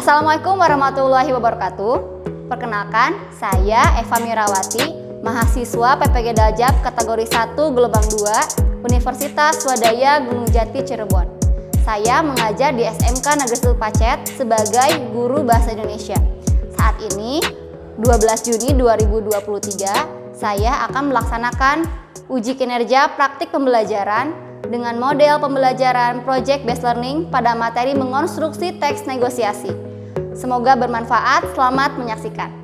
Assalamualaikum warahmatullahi wabarakatuh. Perkenalkan, saya Eva Mirawati, mahasiswa PPG Daljab kategori 1 gelombang 2, Universitas Swadaya Gunung Jati Cirebon. Saya mengajar di SMK Negeri 1 Pacet sebagai guru bahasa Indonesia. Saat ini, 12 Juni 2023, saya akan melaksanakan uji kinerja praktik pembelajaran dengan model pembelajaran Project Based Learning pada materi mengonstruksi teks negosiasi. Semoga bermanfaat, selamat menyaksikan.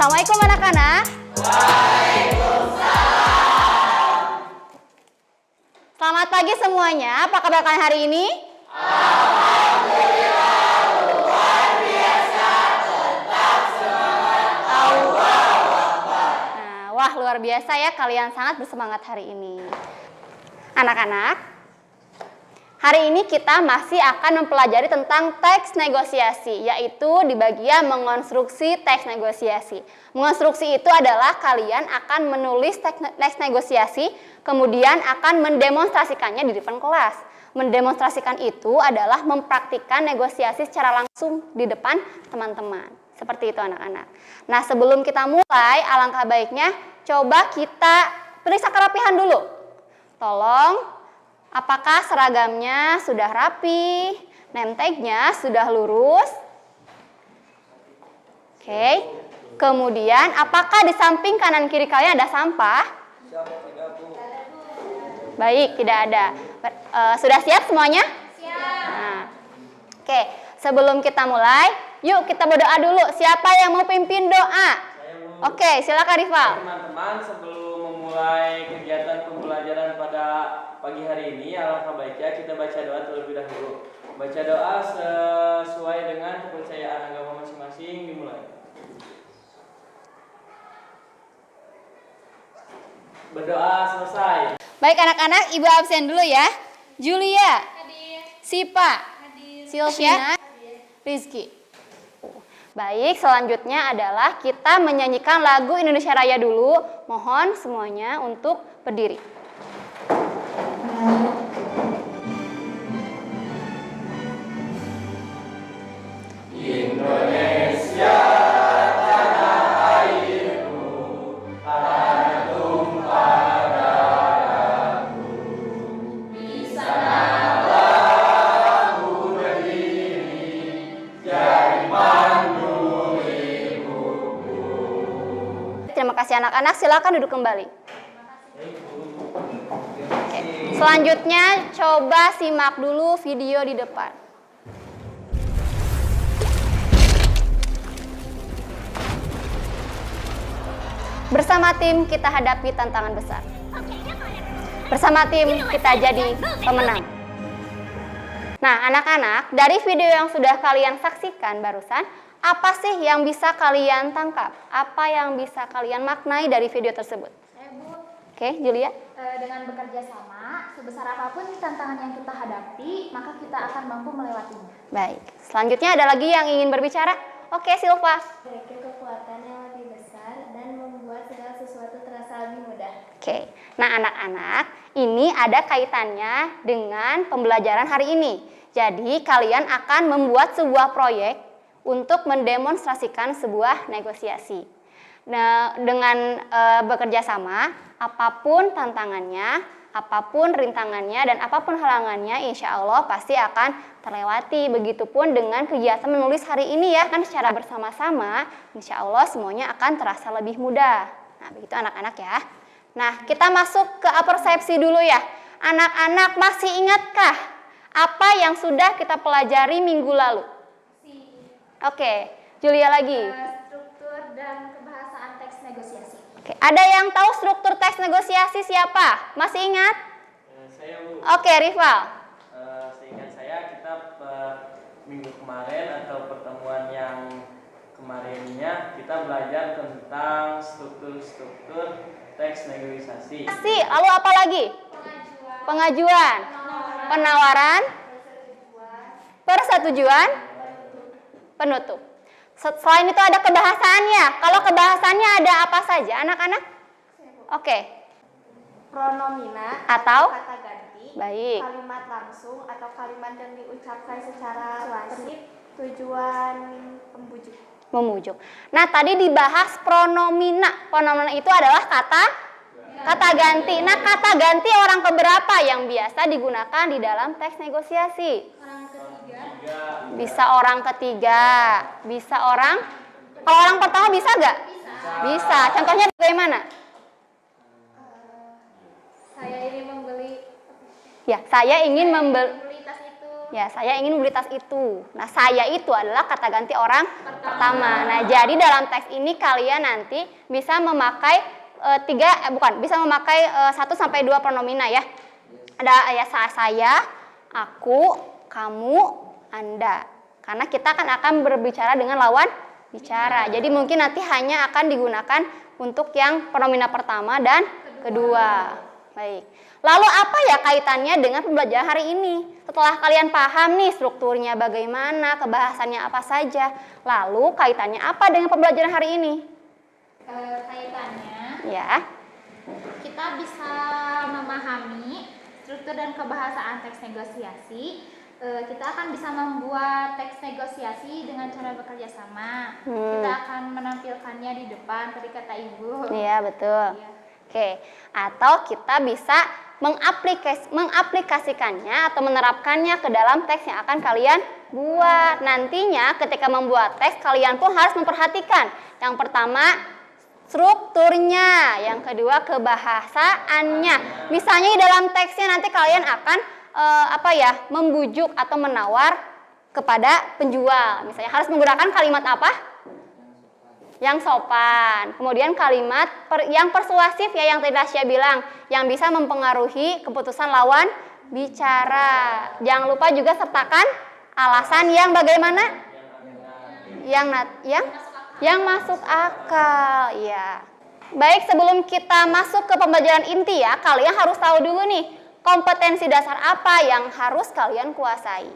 Assalamualaikum anak-anak. Waalaikumsalam. Selamat pagi semuanya. Apa kabar kalian hari ini? Alhamdulillah luar biasa. Tetap semangat. Allahu Akbar. Nah, wah luar biasa ya, kalian sangat bersemangat hari ini. Anak-anak, hari ini kita masih akan mempelajari tentang teks negosiasi, yaitu di bagian mengonstruksi teks negosiasi. Mengonstruksi itu adalah kalian akan menulis teks negosiasi, kemudian akan mendemonstrasikannya di depan kelas. Mendemonstrasikan itu adalah mempraktikkan negosiasi secara langsung di depan teman-teman. Seperti itu anak-anak. Nah, sebelum kita mulai, alangkah baiknya coba kita periksa kerapihan dulu. Tolong, apakah seragamnya sudah rapi, name tag-nya sudah lurus? Oke. Kemudian, apakah di samping kanan kiri kalian ada sampah? Baik, tidak ada. Sudah siap semuanya? Siap. Nah, oke, sebelum kita mulai, yuk kita berdoa dulu. Siapa yang mau pimpin doa? Oke, silakan Rival. Teman-teman, sebelum memulai kegiatan pembelajaran pada pagi hari ini, alangkah baiknya kita baca doa terlebih dahulu. Baca doa sesuai dengan kepercayaan agama masing-masing. Dimulai. Berdoa selesai. Baik anak-anak, Ibu absen dulu ya. Julia, hadir. Sipa, hadir. Silvia, hadir. Rizky. Baik, selanjutnya adalah kita menyanyikan lagu Indonesia Raya dulu. Mohon semuanya untuk berdiri. Indonesia tanah airku, tanah tumpah darahku. Di sanalah aku berdiri, jadi mandu ibuku. Terima kasih anak-anak, silakan duduk kembali. Oke. Selanjutnya coba simak dulu video di depan. Bersama tim kita hadapi tantangan besar. Bersama tim kita jadi pemenang. Nah anak-anak, dari video yang sudah kalian saksikan barusan, apa sih yang bisa kalian tangkap? Apa yang bisa kalian maknai dari video tersebut? Oke, Julia. Dengan bekerja sama, sebesar apapun tantangan yang kita hadapi, maka kita akan mampu melewatinya. Baik, selanjutnya ada lagi yang ingin berbicara? Oke, Silva. Memiliki kekuatan yang lebih besar dan membuat segala sesuatu terasa lebih mudah. Oke, nah anak-anak, ini ada kaitannya dengan pembelajaran hari ini. Jadi, kalian akan membuat sebuah proyek untuk mendemonstrasikan sebuah negosiasi. Nah, dengan bekerja sama, apapun tantangannya, apapun rintangannya, dan apapun halangannya, insya Allah pasti akan terlewati. Begitupun dengan kegiatan menulis hari ini ya, kan secara bersama-sama, insya Allah semuanya akan terasa lebih mudah. Nah, begitu anak-anak ya. Nah, kita masuk ke apersepsi dulu ya. Anak-anak masih ingatkah apa yang sudah kita pelajari minggu lalu? Oke, Julia lagi. Struktur dan kebahasaan teks negosiasi. Oke, ada yang tahu struktur teks negosiasi siapa? Masih ingat? Saya Bu. Oke, Rival. Seingat saya kita minggu kemarin atau pertemuan yang belajar tentang struktur-struktur teks negosiasi. Lalu apa lagi? Pengajuan, penawaran, persetujuan, penutup. Selain itu ada kebahasaannya. Kalau kebahasaannya ada apa saja, anak-anak? Oke. Pronomina Atau? kata ganti, Baik. kalimat langsung atau kalimat yang diucapkan secara persuasif, tujuan pembujuk. Memujuk. Nah, tadi dibahas pronomina. Pronomina itu adalah kata ganti. Nah, kata ganti orang keberapa yang biasa digunakan di dalam teks negosiasi? Bisa orang ketiga. Bisa orang. Kalau orang pertama bisa nggak? Bisa. Contohnya bagaimana? Saya ini membeli Ya, saya ingin membeli. tas itu. Ya, saya ingin membeli tas itu. Nah, saya itu adalah kata ganti orang pertama. Nah, jadi dalam teks ini kalian nanti bisa memakai bisa memakai 1 sampai 2 pronomina ya. Ada ya saya, aku, kamu, Anda. Karena kita akan berbicara dengan lawan bicara. Jadi mungkin nanti hanya akan digunakan untuk yang pronomina pertama dan kedua. Baik. Lalu apa ya kaitannya dengan pembelajaran hari ini? Setelah kalian paham nih strukturnya bagaimana, kebahasannya apa saja, lalu kaitannya apa dengan pembelajaran hari ini? Kaitannya, Ya, kita bisa memahami struktur dan kebahasaan teks negosiasi. Kita akan bisa membuat teks negosiasi dengan cara bekerja sama. Kita akan menampilkannya di depan, tadi kata Ibu. iya betul. Iya. Oke, atau kita bisa mengaplikasikannya atau menerapkannya ke dalam teks yang akan kalian buat. Nantinya ketika membuat teks, kalian pun harus memperhatikan. Yang pertama, strukturnya. Yang kedua, kebahasaannya. Misalnya di dalam teksnya nanti kalian akan membujuk atau menawar kepada penjual. Misalnya harus menggunakan kalimat apa? Yang sopan. Kemudian kalimat yang persuasif ya, yang tadi Tasya bilang, yang bisa mempengaruhi keputusan lawan bicara. Jangan lupa juga sertakan alasan yang bagaimana? Yang masuk akal. Ya. Baik, sebelum kita masuk ke pembelajaran inti ya, kalian harus tahu dulu nih kompetensi dasar apa yang harus kalian kuasai.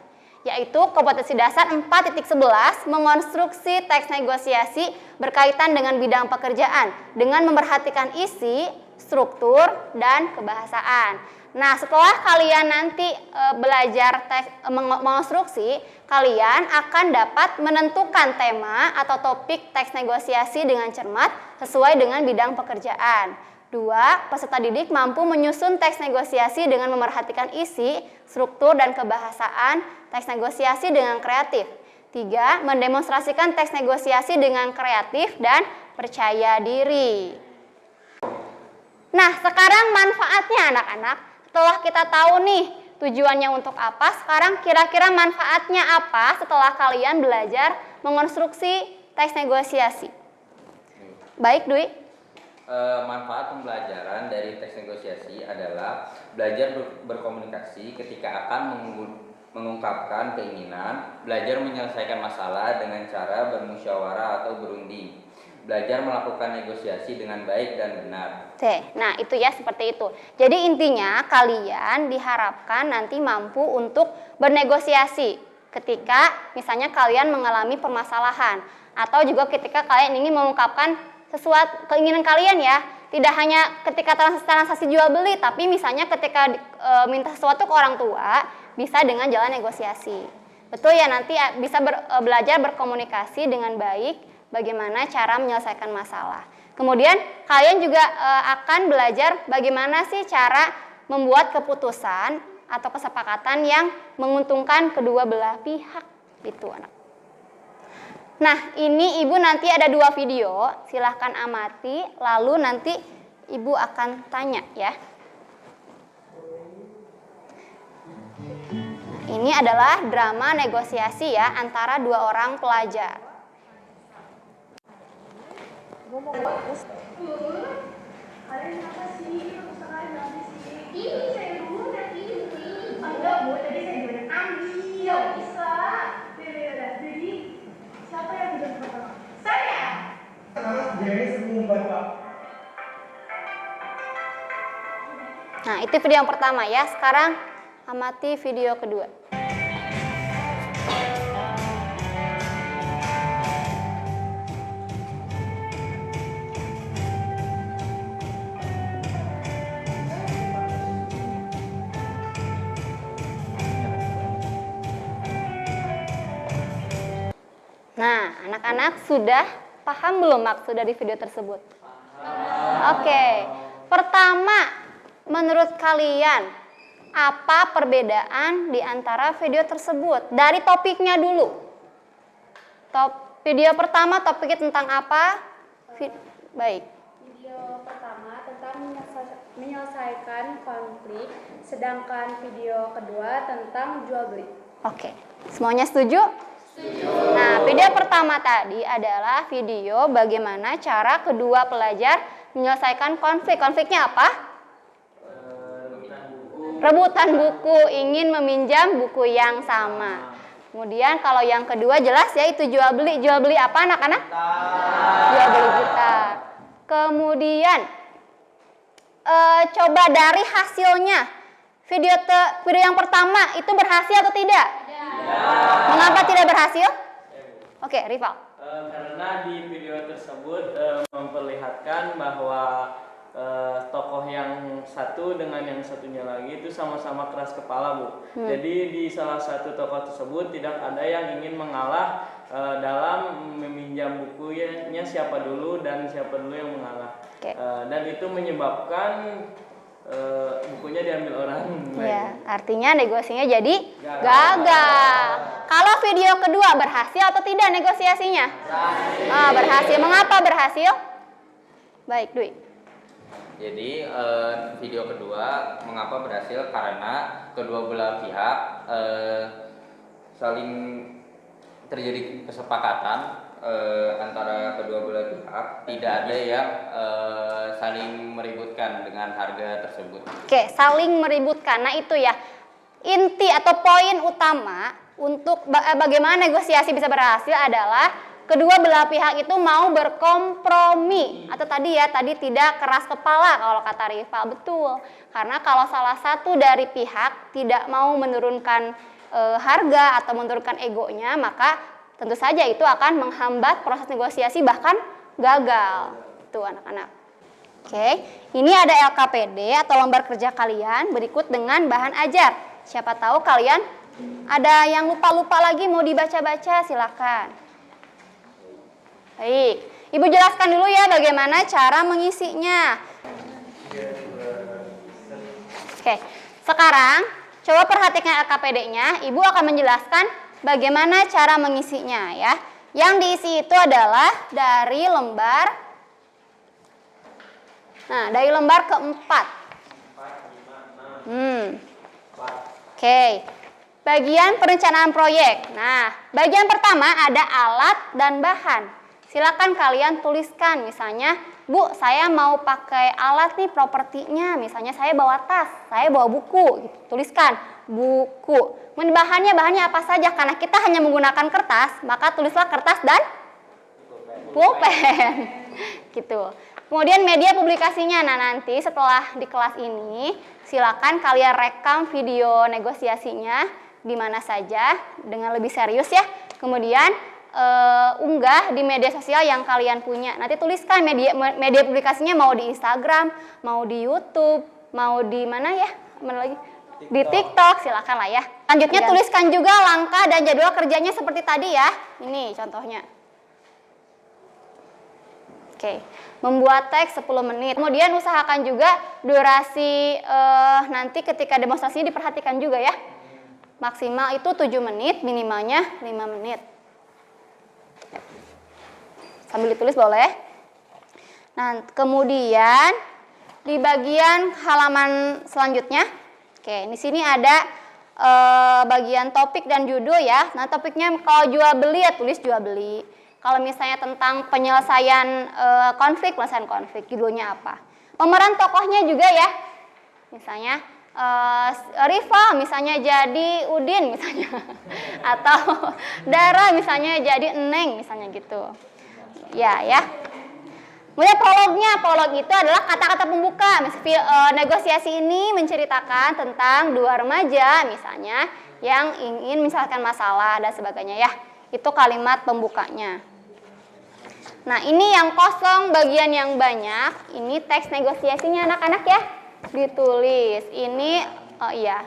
Yaitu kompetensi dasar 4.11 mengonstruksi teks negosiasi berkaitan dengan bidang pekerjaan dengan memperhatikan isi, struktur, dan kebahasaan. Nah, setelah kalian nanti belajar mengonstruksi, kalian akan dapat menentukan tema atau topik teks negosiasi dengan cermat sesuai dengan bidang pekerjaan. 2. Peserta didik mampu menyusun teks negosiasi dengan memerhatikan isi, struktur, dan kebahasaan teks negosiasi dengan kreatif. 3. Mendemonstrasikan teks negosiasi dengan kreatif dan percaya diri. Nah, sekarang manfaatnya anak-anak. Setelah kita tahu nih tujuannya untuk apa, sekarang kira-kira manfaatnya apa setelah kalian belajar mengonstruksi teks negosiasi? Baik, Dwi. Manfaat pembelajaran dari teks negosiasi adalah belajar berkomunikasi ketika akan mengungkapkan keinginan, belajar menyelesaikan masalah dengan cara bermusyawarah atau berunding, belajar melakukan negosiasi dengan baik dan benar. Oke, nah itu ya seperti itu. Jadi intinya kalian diharapkan nanti mampu untuk bernegosiasi ketika misalnya kalian mengalami permasalahan atau juga ketika kalian ingin mengungkapkan sesuatu keinginan kalian ya, tidak hanya ketika transaksi jual beli, tapi misalnya ketika minta sesuatu ke orang tua, bisa dengan jalan negosiasi. Betul ya, nanti bisa belajar berkomunikasi dengan baik, bagaimana cara menyelesaikan masalah. Kemudian kalian juga akan belajar bagaimana sih cara membuat keputusan atau kesepakatan yang menguntungkan kedua belah pihak, gitu anak. Nah, ini Ibu nanti ada 2 video, silahkan amati, lalu nanti Ibu akan tanya ya. Ini adalah drama negosiasi ya, antara 2 orang pelajar. Kalian siapa sih? Ini saya dulu nanti ini. Enggak, Bu, tadi saya jualan ambil. Bisa. Jadi siapa yang jualan pertama? Saya. Nah, itu video yang pertama ya. Sekarang amati video kedua. Nah, anak-anak sudah paham belum maksud dari video tersebut? Oke. Pertama, menurut kalian apa perbedaan di antara video tersebut? Dari topiknya dulu. Video pertama topiknya tentang apa? Baik. Video pertama tentang menyelesaikan konflik, sedangkan video kedua tentang jual beli. Oke. Semuanya setuju? Nah, video pertama tadi adalah video bagaimana cara kedua pelajar menyelesaikan konflik. Konfliknya apa? Rebutan buku, ingin meminjam buku yang sama. Kemudian kalau yang kedua jelas ya itu jual beli. Jual beli apa anak-anak? Jual beli gitar. Kemudian coba dari hasilnya. Video yang pertama itu berhasil atau tidak? Mengapa tidak berhasil? Oke, Rival. Karena di video tersebut memperlihatkan bahwa tokoh yang satu dengan yang satunya lagi itu sama-sama keras kepala, Bu. Jadi di salah satu tokoh tersebut tidak ada yang ingin mengalah dalam meminjam bukunya siapa dulu dan siapa dulu yang mengalah. Dan itu menyebabkan bukunya diambil orang. Ya, artinya negosiasinya jadi gagal. Kalau video kedua berhasil atau tidak negosiasinya? Berhasil. Mengapa berhasil? Baik, Dwi. Jadi video kedua mengapa berhasil karena kedua belah pihak saling terjadi kesepakatan antara kedua belah pihak, tidak ada yang saling meributkan dengan harga tersebut. Oke, saling meributkan. Nah, itu ya inti atau poin utama untuk bagaimana negosiasi bisa berhasil adalah kedua belah pihak itu mau berkompromi. Atau tadi tidak keras kepala kalau kata Rival. Betul. Karena kalau salah satu dari pihak tidak mau menurunkan harga atau menurunkan egonya, maka tentu saja itu akan menghambat proses negosiasi bahkan gagal. Tuh anak-anak. Oke, ini ada LKPD atau lembar kerja kalian berikut dengan bahan ajar. Siapa tahu kalian ada yang lupa-lupa lagi mau dibaca-baca, silakan. Baik, Ibu jelaskan dulu ya bagaimana cara mengisinya. Oke, sekarang coba perhatikan LKPD-nya. Ibu akan menjelaskan bagaimana cara mengisinya ya. Yang diisi itu adalah dari lembar keempat. Oke. Bagian perencanaan proyek. Nah, bagian pertama ada alat dan bahan. Silakan kalian tuliskan misalnya, Bu, saya mau pakai alat nih propertinya. Misalnya saya bawa tas, saya bawa buku. Gitu. Tuliskan buku. Bahannya apa saja? Karena kita hanya menggunakan kertas, maka tulislah kertas dan pulpen. Gitu. Kemudian media publikasinya. Nah, nanti setelah di kelas ini, silakan kalian rekam video negosiasinya di mana saja dengan lebih serius ya. Kemudian unggah di media sosial yang kalian punya. Nanti tuliskan media publikasinya mau di Instagram, mau di YouTube, mau di mana ya? Mana lagi? Di TikTok, silakan lah ya. Selanjutnya tuliskan juga langkah dan jadwal kerjanya seperti tadi ya. Ini contohnya. Oke, membuat teks 10 menit. Kemudian usahakan juga durasi nanti ketika demonstrasinya diperhatikan juga ya. Maksimal itu 7 menit, minimalnya 5 menit. Sambil ditulis boleh. Nah, kemudian di bagian halaman selanjutnya, oke, di sini ada bagian topik dan judul ya. Nah, topiknya kalau jual beli ya tulis jual beli. Kalau misalnya tentang penyelesaian konflik, judulnya apa? Pemeran tokohnya juga ya. Misalnya Rival misalnya jadi Udin misalnya. Atau Dara misalnya jadi Eneng misalnya gitu. Ya. Kemudian prolognya, prolog itu adalah kata-kata pembuka. Negosiasi ini menceritakan tentang dua remaja misalnya yang ingin menyelesaikan masalah dan sebagainya ya. Itu kalimat pembukanya. Nah, ini yang kosong bagian yang banyak, ini teks negosiasinya anak-anak ya. Ditulis. Ini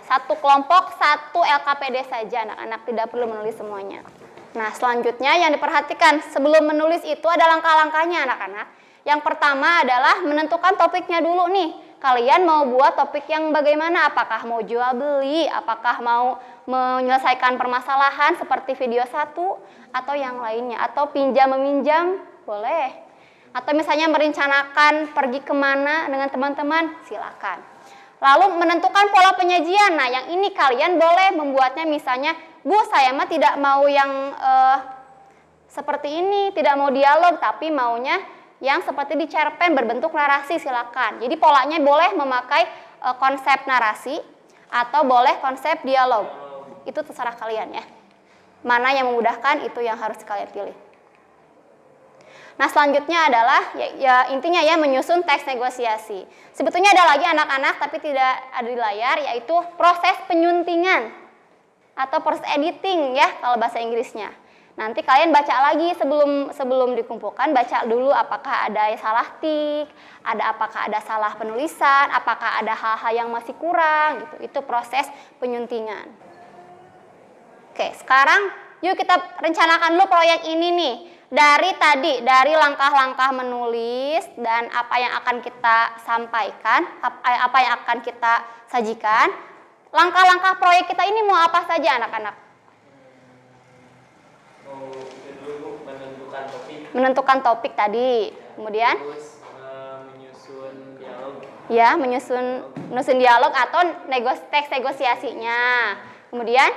satu kelompok, satu LKPD saja anak-anak, tidak perlu menulis semuanya. Nah, selanjutnya yang diperhatikan sebelum menulis itu ada langkah-langkahnya anak-anak. Yang pertama adalah menentukan topiknya dulu nih. Kalian mau buat topik yang bagaimana? Apakah mau jual beli? Apakah mau menyelesaikan permasalahan seperti video 1? Atau yang lainnya? Atau pinjam meminjam? Boleh. Atau misalnya merencanakan pergi kemana dengan teman-teman? Silakan. Lalu menentukan pola penyajian. Nah, yang ini kalian boleh membuatnya misalnya, Bu, saya mah tidak mau yang seperti ini, tidak mau dialog, tapi maunya yang seperti di cerpen berbentuk narasi, silakan. Jadi polanya boleh memakai konsep narasi atau boleh konsep dialog. Itu terserah kalian ya. Mana yang memudahkan itu yang harus kalian pilih. Nah, selanjutnya adalah intinya ya menyusun teks negosiasi. Sebetulnya ada lagi anak-anak tapi tidak ada di layar, yaitu proses penyuntingan atau proses editing ya kalau bahasa Inggrisnya. Nanti kalian baca lagi sebelum dikumpulkan, baca dulu apakah ada salah tik, apakah ada salah penulisan, apakah ada hal-hal yang masih kurang gitu. Itu proses penyuntingan. Oke, sekarang yuk kita rencanakan dulu proyek ini nih. Dari langkah-langkah menulis dan apa yang akan kita sampaikan, apa yang akan kita sajikan. Langkah-langkah proyek kita ini mau apa saja anak-anak? Menentukan topik tadi, kemudian menyusun dialog. Ya, menyusun dialog atau teks negosiasinya. Kemudian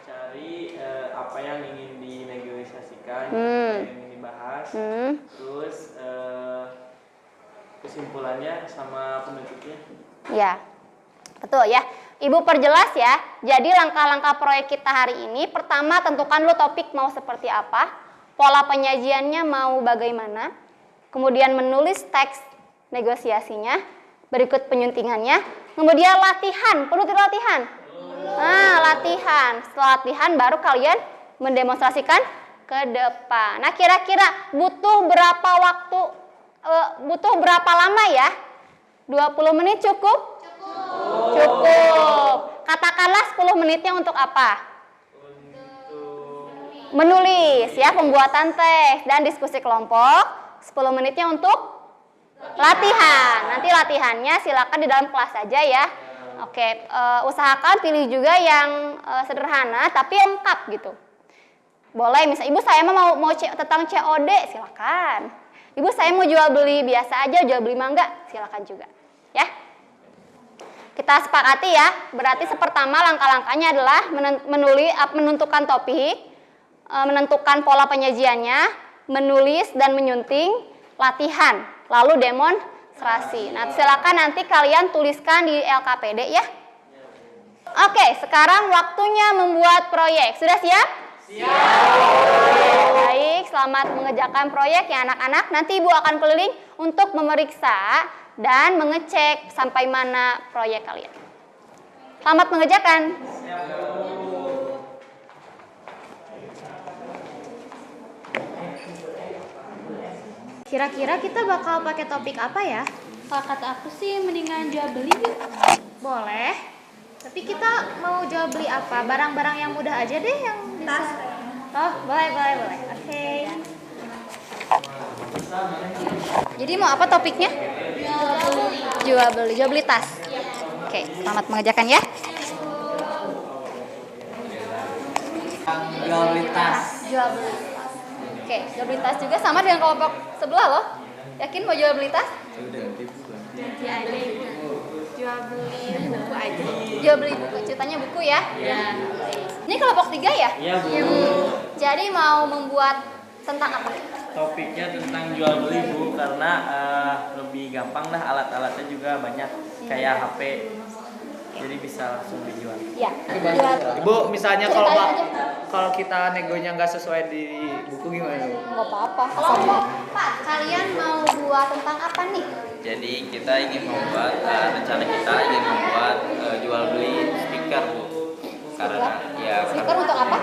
cari apa yang ingin dinegosiasikan, apa yang ingin dibahas. Terus kesimpulannya sama penutupnya. Ya, betul ya. Ibu perjelas ya. Jadi langkah-langkah proyek kita hari ini, pertama tentukan dulu topik mau seperti apa, pola penyajiannya mau bagaimana, kemudian menulis teks negosiasinya, berikut penyuntingannya, kemudian latihan, perlu tidak latihan? Nah, latihan. Setelah latihan baru kalian mendemonstrasikan ke depan. Nah, kira-kira butuh berapa waktu, butuh berapa lama ya? 20 menit cukup? Cukup. Katakanlah 10 menitnya untuk apa? Menulis ya, pembuatan teks dan diskusi kelompok. 10 menitnya untuk latihan. Nanti latihannya silakan di dalam kelas saja ya. Oke, usahakan pilih juga yang sederhana tapi lengkap gitu. Boleh, misalnya ibu saya mau tentang COD, silakan. Ibu saya mau jual beli biasa aja, jual beli mangga, silakan juga. Ya. Kita sepakati ya, berarti pertama langkah-langkahnya adalah menentukan topik, menentukan pola penyajiannya, menulis dan menyunting, latihan, lalu demonstrasi. Nah, silakan nanti kalian tuliskan di LKPD ya. Oke, sekarang waktunya membuat proyek. Sudah siap? Siap. Baik, selamat mengerjakan proyek ya anak-anak. Nanti ibu akan keliling untuk memeriksa dan mengecek sampai mana proyek kalian. Selamat mengerjakan. Kira-kira kita bakal pakai topik apa ya? Kalau kata aku sih mendingan jual beli yuk. Boleh. Tapi kita mau jual beli apa? Barang-barang yang mudah aja deh yang bisa. Oh, boleh. Oke. Jadi mau apa topiknya? Jual beli tas. Oke, selamat mengerjakan ya. Jual beli tas. Oke, jual beli tas juga sama dengan kelompok sebelah loh. Yakin mau jual beli tas? Jual beli buku aja. Jual beli buku, ceritanya buku ya? Ya. Ini kelompok 3 ya? Iya, Bu. Jadi mau membuat tentang apa? Topiknya tentang jual beli, Bu, karena lebih gampang lah, alat-alatnya juga banyak kayak HP. Jadi bisa langsung dijual. Ya, jual. Ibu, misalnya Ceritain aja. kalau kita negonya nggak sesuai di buku gimana? Nggak apa-apa. Pak, kalian mau buat tentang apa nih? Jadi kita ingin membuat rencana kita ingin membuat jual beli speaker, Bu. Karena ya Speaker untuk apa?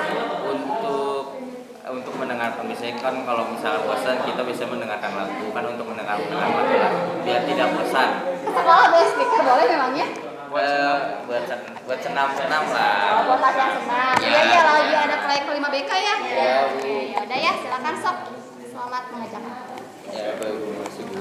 untuk mendengarkan, misalnya kan kalau misalnya bosan kita bisa mendengarkan lagu, kan untuk mendengarkan lagu biar tidak bosan. Sekolah boleh speaker, boleh memangnya? Buat senam-senam lah. Buat latihan senam. Ya. Iya, iya, lagi ada proyek 5BK ya? Ya, Bu. Ya udah ya, silakan sok. Selamat mengerjakan. Ya, baru masih Bu.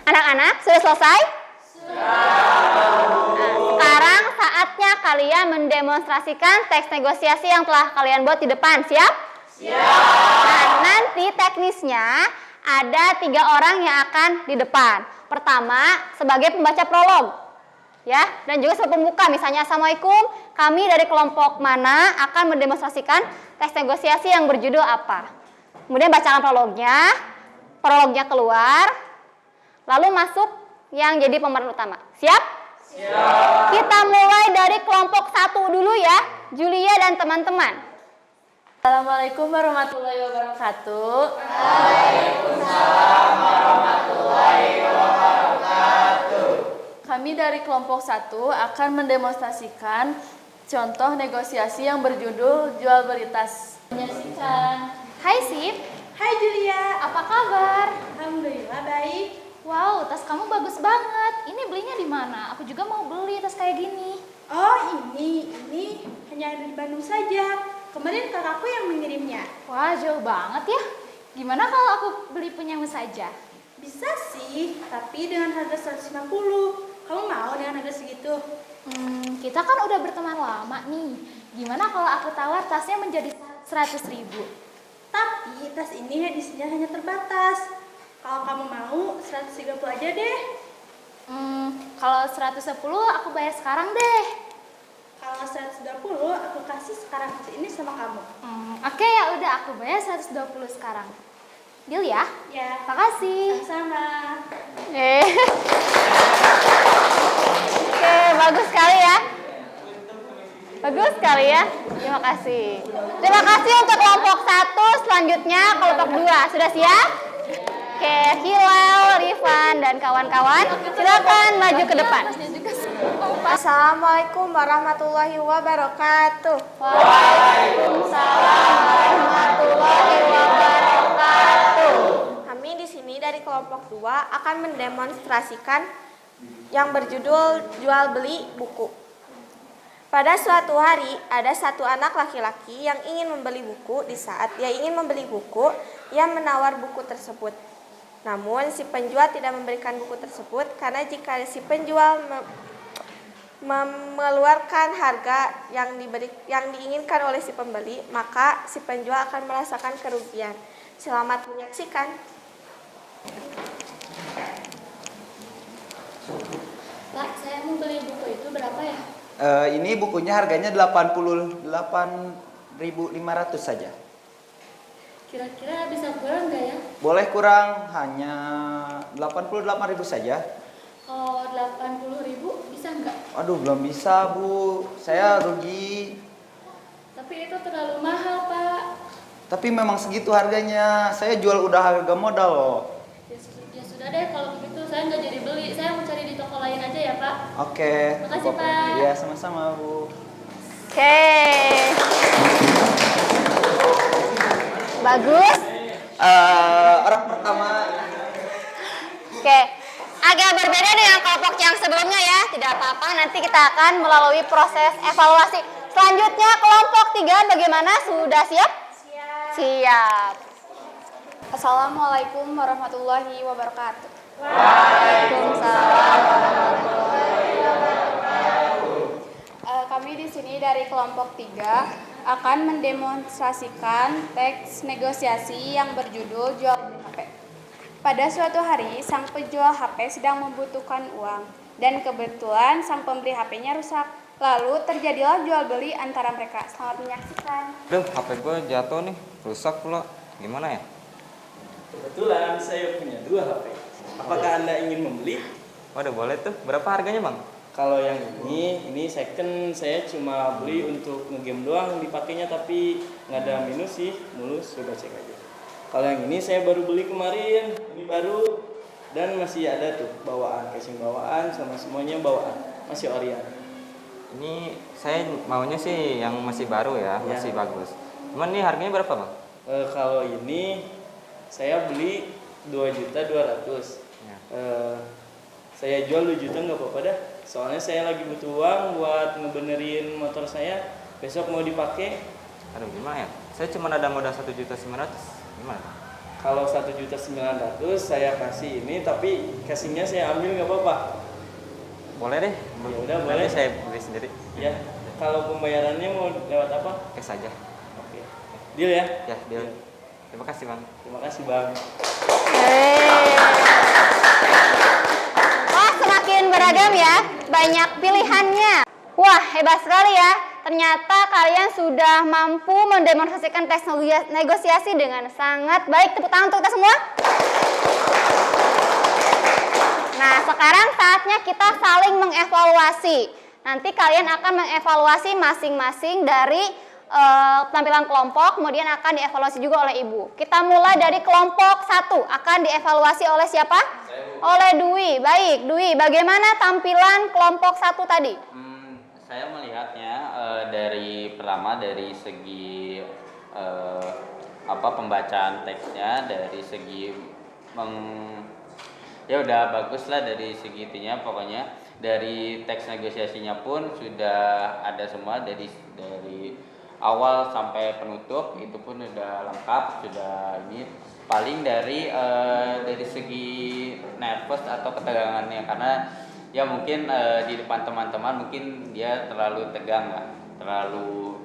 Anak-anak, sudah selesai? Nah, sekarang saatnya kalian mendemonstrasikan teks negosiasi yang telah kalian buat di depan. Siap? Siap. Nah, nanti teknisnya ada 3 orang yang akan di depan. Pertama, sebagai pembaca prolog. Ya, dan juga sebagai pembuka. Misalnya, Assalamualaikum, kami dari kelompok mana akan mendemonstrasikan teks negosiasi yang berjudul apa. Kemudian bacakan prolognya keluar. Lalu masuk yang jadi pemeran utama. Siap? Siap. Kita mulai dari kelompok 1 dulu ya, Julia dan teman-teman. Assalamualaikum warahmatullahi wabarakatuh. Waalaikumsalam warahmatullahi wabarakatuh. Kami dari kelompok 1 akan mendemonstrasikan contoh negosiasi yang berjudul jual beli tas. Menyaksikan. Hai Sip, Hai Julia. apa kabar? Alhamdulillah baik. Wow, tas kamu bagus banget. Ini belinya di mana? Aku juga mau beli tas kayak gini. Oh ini hanya ada di Bandung saja. Kemarin kakakku yang mengirimnya. Wah, jauh banget ya. Gimana kalau aku beli punyamu saja? Bisa sih, tapi dengan harga 150. Kamu mau dengan harga segitu? Kita kan udah berteman lama nih. Gimana kalau aku tawar tasnya menjadi 100.000? Tapi tas ini edisinya hanya terbatas. Kalau kamu mau 130 aja deh. Kalau 110 aku bayar sekarang deh. Kalau 120 aku kasih sekarang ini sama kamu. Oke, ya udah aku bayar 120 sekarang. Deal ya? Ya. Makasih. Sama-sama. Oke, bagus sekali ya. Bagus sekali ya. Terima kasih. Terima kasih untuk kelompok 1. Selanjutnya kelompok 2. Sudah siap? Oke, Hilal, Rifan, dan kawan-kawan, silakan maju ke depan. Assalamualaikum warahmatullahi wabarakatuh. Waalaikumsalam warahmatullahi wabarakatuh. Kami di sini dari kelompok 2 akan mendemonstrasikan yang berjudul jual beli buku. Pada suatu hari ada satu anak laki-laki yang ingin membeli buku. Di saat dia ingin membeli buku, ia menawar buku tersebut. Namun si penjual tidak memberikan buku tersebut karena jika si penjual mengeluarkan harga yang diinginkan oleh si pembeli, maka si penjual akan merasakan kerugian. Selamat menyaksikan. Pak, saya mau beli buku itu berapa ya? Ini bukunya harganya 88.500 saja. Kira-kira bisa kurang nggak ya? Boleh kurang, hanya 88.000 saja. Kalau 80.000 bisa nggak? Aduh, belum bisa Bu, saya rugi. Tapi itu terlalu mahal, Pak. Tapi memang segitu harganya, saya jual udah harga modal loh. Ya sudah deh, kalau begitu saya nggak jadi beli. Saya mau cari di toko lain aja ya, Pak. Oke. Makasih, Pak. Iya, sama-sama Bu. Oke. Bagus. Orang pertama. Oke. Agak berbeda dengan kelompok yang sebelumnya ya. Tidak apa-apa, nanti kita akan melalui proses evaluasi. Selanjutnya kelompok 3 bagaimana? Sudah siap? Siap. Assalamualaikum warahmatullahi wabarakatuh. Waalaikumsalam. Kami di sini dari kelompok 3 akan mendemonstrasikan teks negosiasi yang berjudul jual beli HP. Pada suatu hari, sang penjual HP sedang membutuhkan uang dan kebetulan sang pembeli HP-nya rusak. Lalu terjadilah jual beli antara mereka. Selamat menyaksikan. Aduh, HP gue jatuh nih, rusak pula. Gimana ya? Kebetulan saya punya 2 HP. Apakah Anda ingin membeli? Waduh, boleh tuh. Berapa harganya, Bang? Kalau yang ini second, saya cuma beli untuk ngegame doang dipakainya, tapi nggak ada minus sih, mulus, coba cek aja. Kalau yang ini saya baru beli kemarin, ini baru dan masih ada tuh bawaan, casing bawaan sama semuanya bawaan, masih orian. Ini saya maunya sih yang masih baru ya, Ya. masih bagus. Cuman ini harganya berapa, Bang? Kalau ini saya beli 2.200.000. Ya. Saya jual 2 juta nggak apa-apa dah. Soalnya saya lagi butuh uang buat ngebenerin motor saya. Besok mau dipakai. Aduh, gimana ya? Saya cuma ada modal 1.900.000. Gimana? Kalau 1.900.000 saya kasih ini, tapi casingnya saya ambil nggak apa-apa. Boleh deh. Ya udah, Nanti boleh. saya beli sendiri. Ya, kalau pembayarannya mau lewat apa? Cash aja. Oke. Deal ya? Ya, deal. Deal. Terima kasih, Bang. Terima kasih, Bang. Wah, semakin beragam ya, banyak pilihannya. Wah, hebat sekali ya. Ternyata kalian sudah mampu mendemonstrasikan teks negosiasi dengan sangat baik. Tepuk tangan untuk kita semua. Nah, sekarang saatnya kita saling mengevaluasi. Nanti kalian akan mengevaluasi masing-masing dari tampilan kelompok, kemudian akan dievaluasi juga oleh Ibu. Kita mulai dari kelompok 1, akan dievaluasi oleh siapa? Oleh Dwi. Baik, Dwi, bagaimana tampilan kelompok 1 tadi? Saya melihatnya dari pertama dari segi pembacaan teksnya, dari segi ya udah bagus lah dari segi itunya, pokoknya dari teks negosiasinya pun sudah ada semua dari awal sampai penutup, itu pun udah lengkap, sudah ini. Paling dari segi nervous atau ketegangannya, karena ya mungkin di depan teman-teman mungkin dia terlalu tegang lah, terlalu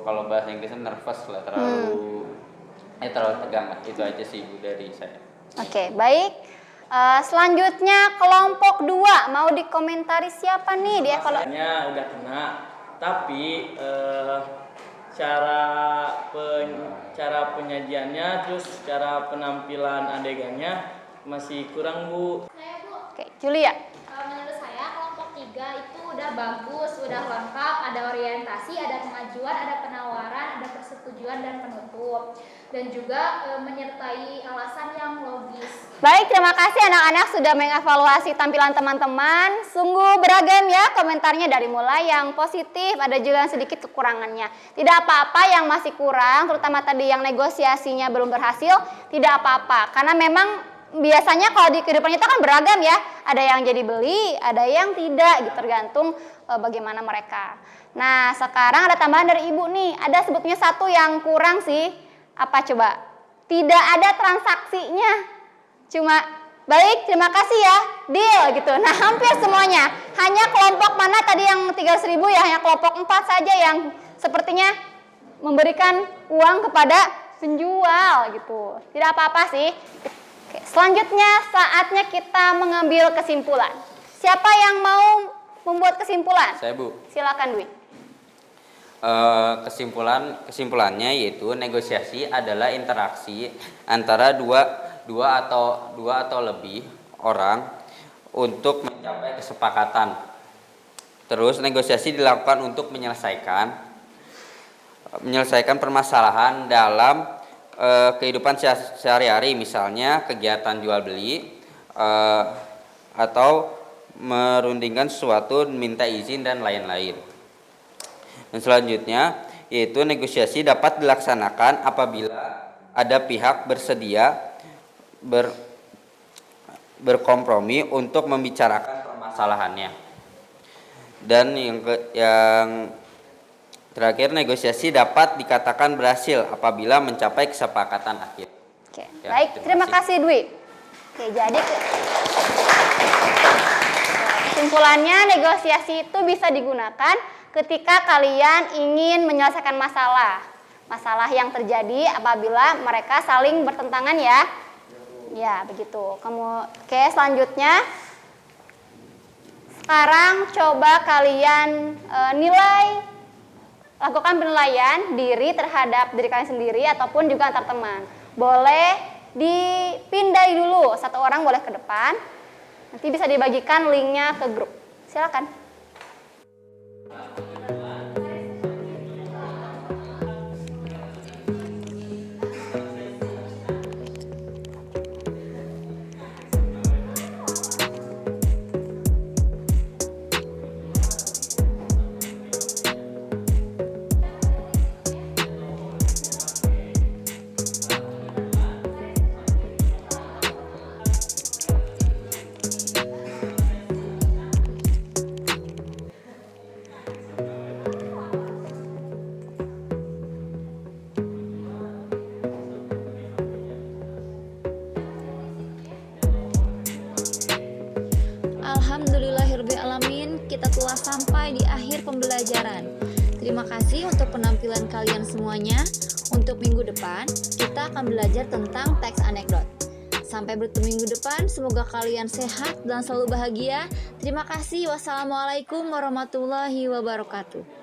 kalau bahasa Inggrisnya nervous lah, terlalu tegang lah. Itu aja sih Bu dari saya. Oke, baik. Selanjutnya kelompok 2, mau dikomentari siapa nih dia kalau Rasanya udah kena, tapi cara penyajiannya, terus cara penampilan adegannya masih kurang, Bu. Oke, Julia. Menurut saya kelompok 3 itu udah bagus, udah lengkap, ada orientasi, ada pengajuan, ada penawaran, ada persetujuan dan penutup, dan juga menyertai alasan yang logis. Baik, terima kasih anak-anak sudah mengevaluasi tampilan teman-teman. Sungguh beragam ya komentarnya, dari mulai yang positif, ada juga yang sedikit kekurangannya. Tidak apa-apa yang masih kurang, terutama tadi yang negosiasinya belum berhasil, tidak apa-apa. Karena memang biasanya kalau di kehidupan kita kan beragam ya. Ada yang jadi beli, ada yang tidak, gitu, tergantung bagaimana mereka. Nah, sekarang ada tambahan dari Ibu nih. Ada sebetulnya satu yang kurang sih. Apa coba? Tidak ada transaksinya. Cuma baik, terima kasih ya, deal gitu. Nah, hampir semuanya. Hanya kelompok mana tadi yang 300.000 ya, hanya kelompok 4 saja yang sepertinya memberikan uang kepada penjual gitu. Tidak apa-apa sih. Oke, selanjutnya saatnya kita mengambil kesimpulan. Siapa yang mau membuat kesimpulan? Saya, Bu. Silakan, Dwi. Kesimpulannya yaitu negosiasi adalah interaksi antara dua atau lebih orang untuk mencapai kesepakatan. Terus negosiasi dilakukan untuk menyelesaikan permasalahan dalam kehidupan sehari-hari, misalnya kegiatan jual beli atau merundingkan sesuatu, minta izin dan lain-lain. Dan selanjutnya yaitu negosiasi dapat dilaksanakan apabila ada pihak bersedia berkompromi untuk membicarakan permasalahannya. Dan yang terakhir, negosiasi dapat dikatakan berhasil apabila mencapai kesepakatan akhir. Oke, Ya, baik. Terima kasih Dwi. Oke, jadi kesimpulannya negosiasi itu bisa digunakan ketika kalian ingin menyelesaikan masalah yang terjadi apabila mereka saling bertentangan ya. Ya, begitu. Oke, selanjutnya sekarang coba kalian lakukan penilaian diri terhadap diri kalian sendiri ataupun juga antar teman. Boleh dipindai dulu, satu orang boleh ke depan. Nanti bisa dibagikan linknya ke grup. Silakan. Alhamdulillahirrahmanirrahim, kita telah sampai di akhir pembelajaran. Terima kasih untuk penampilan kalian semuanya. Untuk minggu depan, kita akan belajar tentang teks anekdot. Sampai bertemu minggu depan, semoga kalian sehat dan selalu bahagia. Terima kasih. Wassalamualaikum warahmatullahi wabarakatuh.